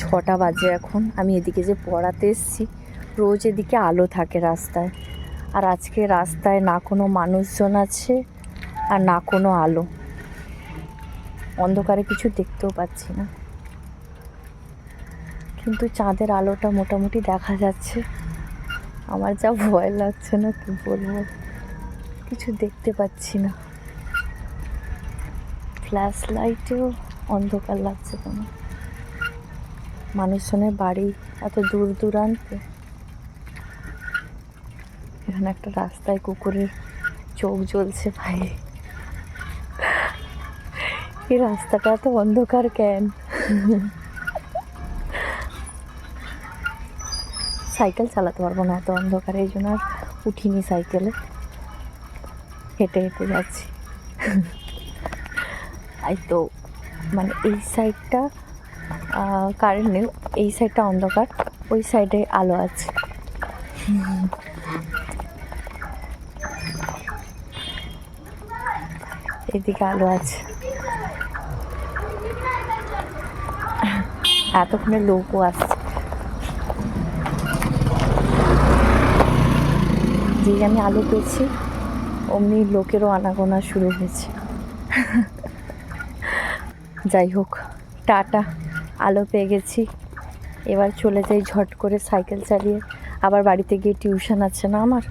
6টা বাজে এখন। আমি এদিকে যে পড়াতে এসেছি, রোজ এদিকে আলো থাকে রাস্তায়, আর আজকে রাস্তায় না কোনো মানুষজন আছে আর না কোনো আলো, অন্ধকারে কিছু দেখতেও পাচ্ছি না। কিন্তু চাঁদের আলোটা মোটামুটি দেখা যাচ্ছে। আমার যা ভয় লাগছে না কি বলবো, কিছু দেখতে পাচ্ছি না, ফ্ল্যাশ লাইটেও অন্ধকার লাগছে কেন। মানুষজনের বাড়ি এত দূর দূরান্তে। এখানে একটা রাস্তায় কুকুরের চোখ জ্বলছে ভাই। এই রাস্তাটা এত অন্ধকার কেন? সাইকেল চালাতে পারবো না এত অন্ধকারে, এই জন্য আর উঠিনি সাইকেলে, হেঁটে হেঁটে যাচ্ছি। এই তো মানে এই সাইডটা কারেন্ট নেই, এই সাইডটা অন্ধকার, ওই সাইডে আলো আছে। এদিকে আলো আছে। এতক্ষণে লোকও আসছে। যেই আমি আলো পেয়েছি অমনি লোকেরও আনাগোনা শুরু হয়েছে। যাই হোক, টাটা, আলো পেয়ে গেছি। এবার চলে যাই ঝট করে সাইকেল চালিয়ে। আবার বাড়িতে গিয়ে টিউশন আছে না আমার।